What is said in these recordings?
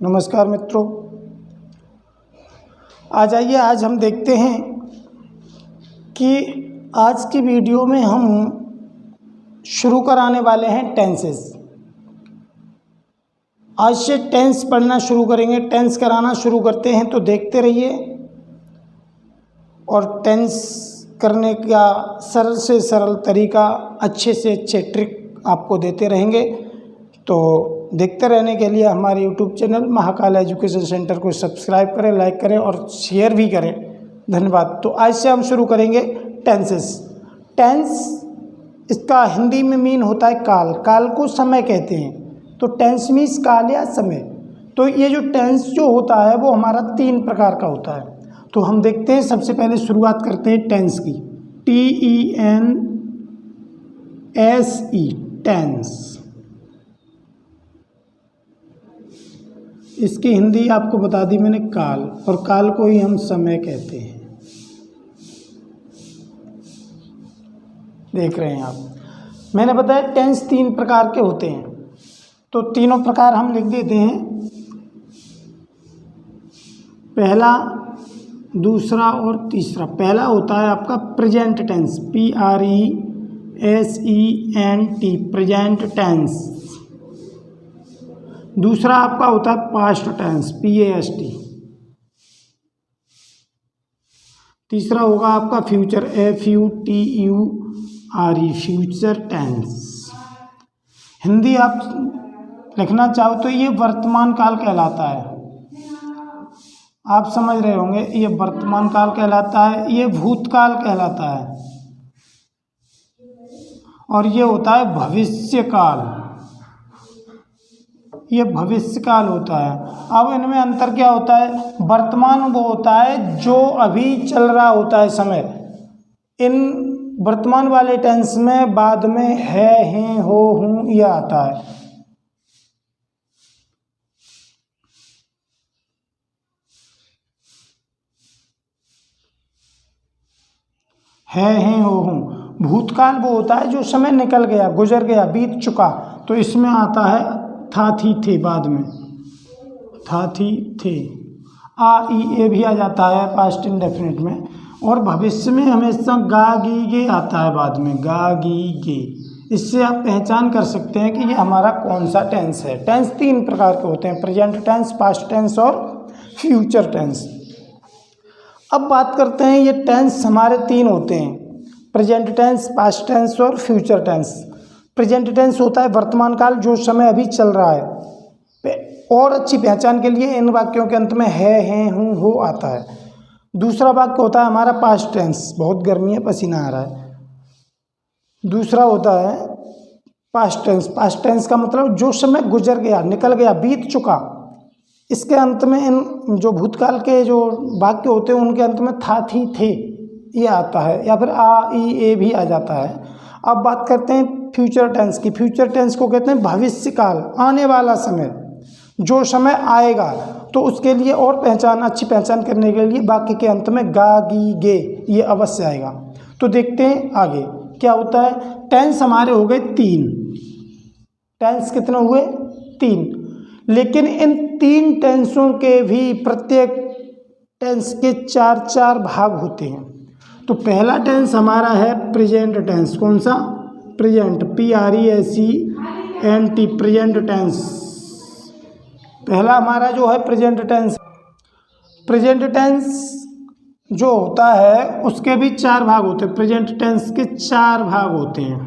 नमस्कार मित्रों, आज हम देखते हैं कि आज की वीडियो में हम शुरू कराने वाले हैं टेंसेस। आज से टेंस पढ़ना शुरू करेंगे, टेंस कराना शुरू करते हैं, तो देखते रहिए और टेंस करने का सरल से सरल तरीका, अच्छे से अच्छे ट्रिक आपको देते रहेंगे। तो देखते रहने के लिए हमारे YouTube channel Mahakal education centre को सब्सक्राइब करें, लाइक करें और शेयर भी करें। धन्यवाद। तो आज से हम शुरू करेंगे टेंसेस। टेंस इसका हिंदी में मीन होता है काल। काल को समय कहते हैं, तो टेंस मीन्स काल या समय। तो ये जो टेंस जो होता है वो हमारा 3 प्रकार का होता है। तो हम देखते हैं, सबसे पहले शुरुआत करते हैं टेंस की। TENSE tense. इसकी हिंदी आपको बता दी मैंने काल, और काल को ही हम समय कहते हैं। देख रहे हैं आप, मैंने बताया टेंस 3 प्रकार के होते हैं, तो तीनों प्रकार हम लिख देते हैं। पहला, दूसरा और तीसरा। पहला होता है आपका present tense, PRESENT present tense. दूसरा आपका होता है पास्ट टेंस, PAST। तीसरा होगा आपका future, FUTURE future tense. Hindi आप लिखना चाहो तो ये वर्तमान काल कहलाता है। आप समझ रहे होंगे, ये वर्तमान काल कहलाता है, ये भूतकाल कहलाता है, और ये होता है भविष्य काल। ये भविष्य काल होता है। अब इनमें अंतर क्या होता है? वर्तमान वो होता है जो अभी चल रहा होता है समय। इन वर्तमान वाले टेंस में बाद में है, हैं, हो, हूँ यह आता है। है, हैं, हो, हूँ। भूतकाल वो होता है जो समय निकल गया, गुजर गया, बीत चुका, तो इसमें आता है था, थी, थे। बाद में था, थी, थे। ए भी आ जाता है पास्ट इंडेफिनिट में। और भविष्य में हमेशा गा, गी, गे आता है बाद में, गा, गी, गे। इससे आप पहचान कर सकते हैं कि ये हमारा कौन सा टेंस है। टेंस 3 प्रकार के होते हैं, प्रेजेंट टेंस, पास्ट टेंस और फ्यूचर टेंस। अब बात करते हैं, ये टेंस हमारे 3 होते हैं, प्रेजेंट टेंस, पास्ट टेंस और फ्यूचर टेंस। प्रेजेंट टेंस होता है वर्तमान काल, जो समय अभी चल रहा है। और अच्छी पहचान के लिए इन वाक्यों के अंत में है, हैं, हूँ, हो आता है। दूसरा वाक्य होता है हमारा पास्ट टेंस, बहुत गर्मी है, पसीना आ रहा है। दूसरा होता है पास्ट टेंस। पास्ट टेंस का मतलब जो समय गुजर गया, निकल गया, बीत चुका। इसके अंत में इन जो भूतकाल के जो वाक्य होते हैं उनके अंत में था, थी, थे ये आता है, या फिर ए भी आ जाता है। अब बात करते हैं फ्यूचर टेंस की। फ्यूचर टेंस को कहते हैं भविष्य काल, आने वाला समय, जो समय आएगा। तो उसके लिए और अच्छी पहचान करने के लिए वाक्य के अंत में गा, गी, गे ये अवश्य आएगा। तो देखते हैं आगे क्या होता है। टेंस हमारे हो गए 3। टेंस कितने हुए? 3। लेकिन इन 3 टेंसों के भी प्रत्येक टेंस के 4 भाग होते हैं। तो पहला टेंस हमारा है प्रेजेंट टेंस। कौन सा? Present, PRESENT present tense. पहला हमारा जो है प्रेजेंट टेंस। प्रेजेंट टेंस जो होता है उसके भी 4 भाग होते हैं। प्रेजेंट टेंस के 4 भाग होते हैं।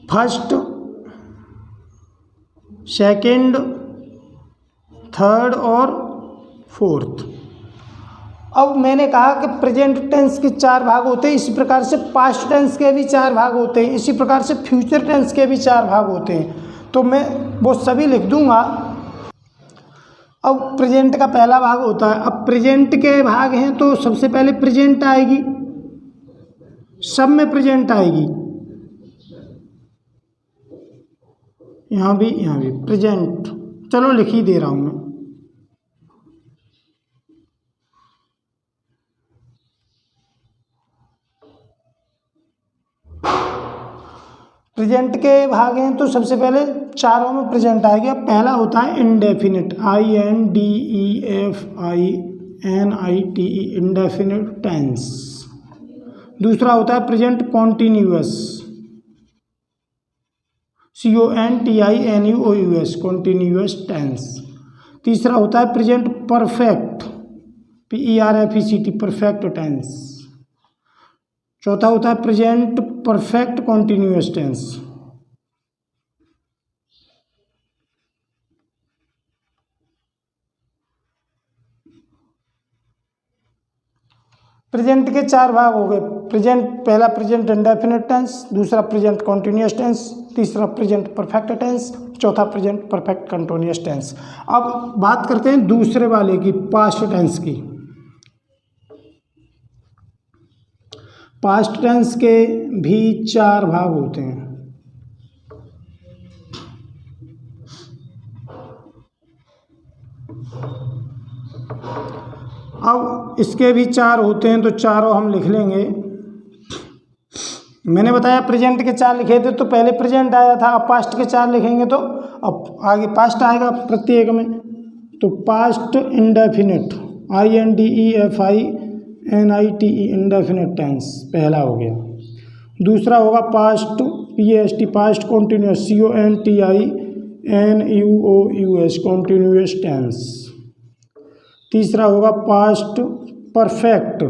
फर्स्ट, सेकंड, थर्ड और फोर्थ। अब मैंने कहा कि प्रेजेंट टेंस के 4 भाग होते हैं, इसी प्रकार से पास्ट टेंस के भी 4 भाग होते हैं, इसी प्रकार से फ्यूचर टेंस के भी 4 भाग होते हैं। तो मैं वो सभी लिख दूंगा। अब प्रेजेंट का पहला भाग होता है। अब प्रेजेंट के भाग हैं तो सबसे पहले प्रेजेंट आएगी, सब में प्रेजेंट आएगी। यहाँ भी प्रेजेंट। चलो लिख ही दे रहा हूँ मैं। प्रेजेंट के भाग हैं तो सबसे पहले चारों में प्रेजेंट आएगा। पहला होता है इंडेफिनिट, INDEFINITE, इंडेफिनिट टेंस। दूसरा होता है present continuous, CONTINUOUS, continuous tense. तीसरा होता है present perfect, PERFECT, perfect tense. चौथा होता है present perfect continuous tense. Present के चार भाग हो गए। पहला प्रेजेंट इंडेफिनिट टेंस, दूसरा प्रेजेंट कॉन्टिन्यूअस टेंस, तीसरा प्रेजेंट परफेक्ट टेंस, चौथा प्रेजेंट परफेक्ट कंटिन्यूअस टेंस। अब बात करते हैं दूसरे वाले की, पास्ट टेंस की। पास्ट टेंस के भी चार भाग होते हैं। अब इसके भी चार होते हैं तो चारों हम लिख लेंगे। मैंने बताया प्रेजेंट के चार लिखे थे तो पहले प्रेजेंट आया था, अब पास्ट के चार लिखेंगे तो अब आगे पास्ट आएगा प्रत्येक में। तो past indefinite, INDEFINITE, indefinite tense पहला हो गया। दूसरा होगा past PAST, past continuous, CONTINUOUS, continuous tense. तीसरा होगा past perfect,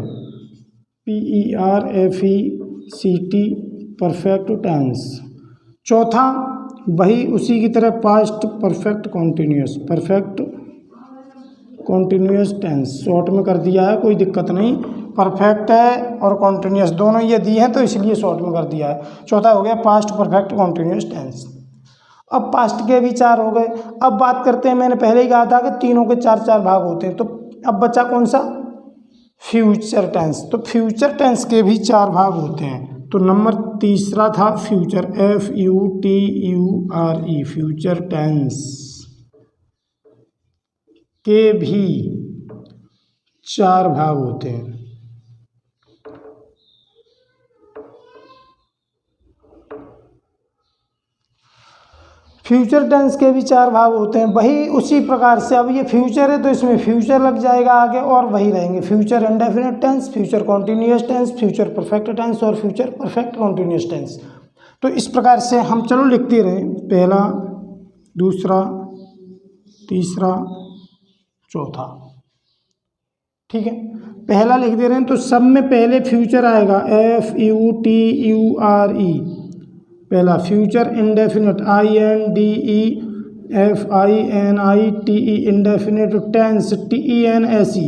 PERFECT, perfect tense. चौथा वही उसी की तरह past perfect continuous, perfect continuous tense. Short में कर दिया है, कोई दिक्कत नहीं। परफेक्ट है और कॉन्टिन्यूअस दोनों ये दिए हैं तो इसलिए शॉर्ट में कर दिया है। चौथा हो गया पास्ट परफेक्ट कॉन्टिन्यूअस टेंस। अब पास्ट के भी चार हो गए। अब बात करते हैं, मैंने पहले ही कहा था कि तीनों के चार चार भाग होते हैं। तो अब बचा कौन सा? Future tense. तो फ्यूचर टेंस के भी चार भाग होते हैं। तो नंबर तीसरा था फ्यूचर, FUTURE, फ्यूचर टेंस के भी चार भाग होते हैं। फ्यूचर टेंस के भी चार भाग होते हैं। वही उसी प्रकार से, अब ये फ्यूचर है तो इसमें फ्यूचर लग जाएगा आगे और वही रहेंगे, future indefinite tense, future continuous tense, future perfect tense और फ्यूचर परफेक्ट कॉन्टिन्यूअस टेंस। तो इस प्रकार से हम चलो लिखते रहें, पहला, दूसरा, तीसरा, चौथा। ठीक है, पहला लिख दे रहे हैं तो सब में पहले फ्यूचर आएगा, FUTURE, पहला future indefinite, INDEFINITE, indefinite tense, TENSE।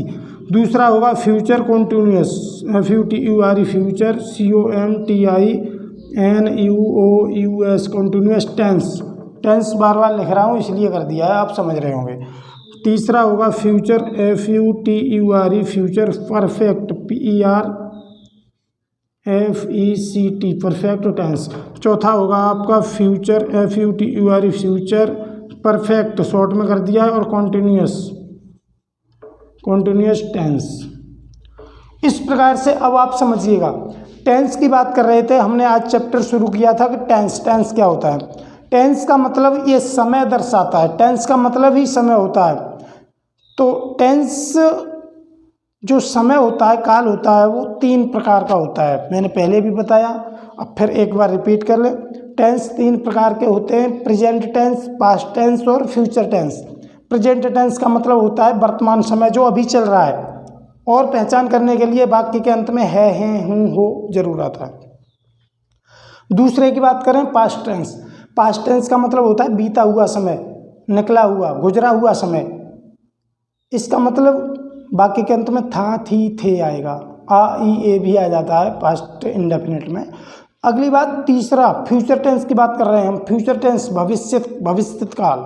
दूसरा होगा future continuous, FUTURE, future CONTINUOUS, continuous tense. Tense बार बार लिख रहा हूँ इसलिए कर दिया है, आप समझ रहे होंगे। तीसरा होगा future FUTURE, future perfect, PERFECT, perfect tense. चौथा होगा आपका future FUTURE, future perfect, short में कर दिया है, और कॉन्टिन्यूअस टेंस। इस प्रकार से अब आप समझिएगा, टेंस की बात कर रहे थे हमने, आज चैप्टर शुरू किया था कि टेंस क्या होता है। टेंस का मतलब ये समय दर्शाता है, टेंस का मतलब ही समय होता है। तो टेंस जो समय होता है, काल होता है, वो तीन प्रकार का होता है। मैंने पहले भी बताया, अब फिर एक बार रिपीट कर ले। टेंस तीन प्रकार के होते हैं, प्रेजेंट टेंस, पास्ट टेंस और फ्यूचर टेंस। प्रेजेंट टेंस का मतलब होता है वर्तमान समय जो अभी चल रहा है, और पहचान करने के लिए वाक्य के अंत में है, हैं, हूँ, हो जरूर आता है। दूसरे की बात करें, पास्ट टेंस। पास्ट टेंस का मतलब होता है बीता हुआ समय, निकला हुआ, गुजरा हुआ समय। इसका मतलब वाक्य के अंत में था, थी, थे आएगा, आ, ई, ए भी आ जाता है पास्ट इंडेफिनिट में। अगली बात, तीसरा फ्यूचर टेंस की बात कर रहे हैं हम। फ्यूचर टेंस भविष्य काल,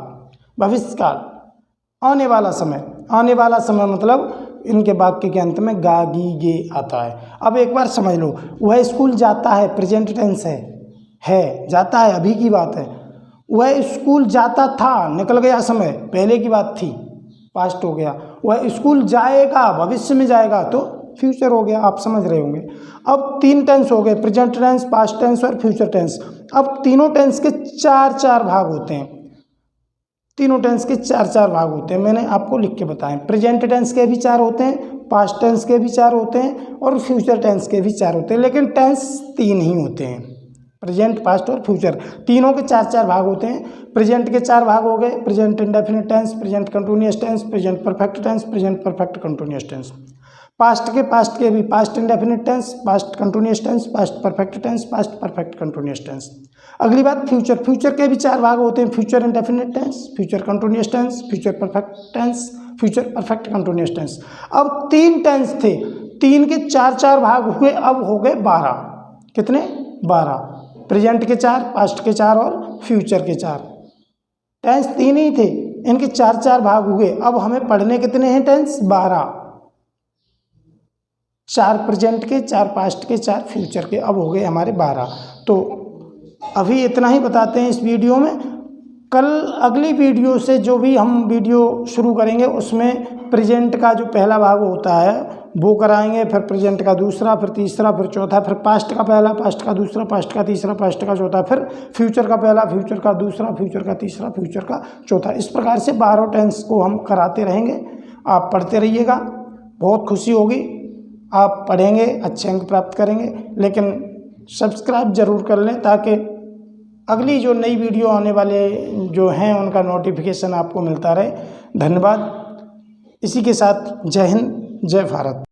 आने वाला समय। आने वाला समय मतलब इनके वाक्य के अंत में गा, गी, गे आता है। अब एक बार समझ लो, वह स्कूल जाता है, प्रेजेंट टेंस है, जाता है, अभी की बात है। वह स्कूल जाता था, निकल गया समय, पहले की बात थी, पास्ट हो गया। वह स्कूल जाएगा, भविष्य में जाएगा, तो फ्यूचर हो गया, आप समझ रहे होंगे। अब 3 टेंस हो गए, प्रेजेंट टेंस, पास्ट टेंस और फ्यूचर टेंस। अब तीनों टेंस के 4-4 भाग होते हैं, तीनों टेंस के 4-4 भाग होते हैं, मैंने आपको लिख के बताएं। प्रेजेंट टेंस के भी 4 होते हैं, पास्ट टेंस के भी 4 होते हैं और फ्यूचर टेंस के भी 4 होते हैं, लेकिन टेंस 3 ही होते हैं, प्रेजेंट, पास्ट और फ्यूचर। तीनों के 4-4 भाग होते हैं। प्रेजेंट के 4 भाग हो गए, present indefinite tense, present continuous tense, present perfect tense, present perfect continuous tense. Past के भी past indefinite tense, past continuous tense, past perfect tense, past perfect continuous tense. अगली बात फ्यूचर के भी 4 भाग होते हैं, future indefinite tense, future continuous tense, future perfect tense, future perfect continuous tense. अब 3 टेंस थे, 3 के 4-4 भाग हुए, अब हो गए 12। कितने? 12। प्रेजेंट के 4, पास्ट के 4 और फ्यूचर के 4। टेंस 3 ही थे, इनके 4-4 भाग हुए। अब हमें पढ़ने कितने हैं टेंस? 12। 4 प्रेजेंट के, 4 पास्ट के, 4 फ्यूचर के, अब हो गए हमारे 12। तो अभी इतना ही बताते हैं इस वीडियो में। कल अगली वीडियो से जो भी हम वीडियो शुरू करेंगे उसमें प्रेजेंट का जो पहला भाग होता है वो कराएंगे, फिर प्रेजेंट का दूसरा, फिर तीसरा, फिर चौथा, फिर पास्ट का पहला, पास्ट का दूसरा, पास्ट का तीसरा, पास्ट का चौथा, फिर फ्यूचर का पहला, फ्यूचर का दूसरा, फ्यूचर का तीसरा, फ्यूचर का चौथा। इस प्रकार से 12 टेंस को हम कराते रहेंगे। आप पढ़ते रहिएगा, बहुत खुशी होगी। आप पढ़ेंगे, अच्छे अंक प्राप्त करेंगे, लेकिन सब्सक्राइब जरूर कर लें ताकि अगली जो नई वीडियो आने वाले जो हैं उनका नोटिफिकेशन आपको मिलता रहे। धन्यवाद। इसी के साथ जय हिंद, जय भारत।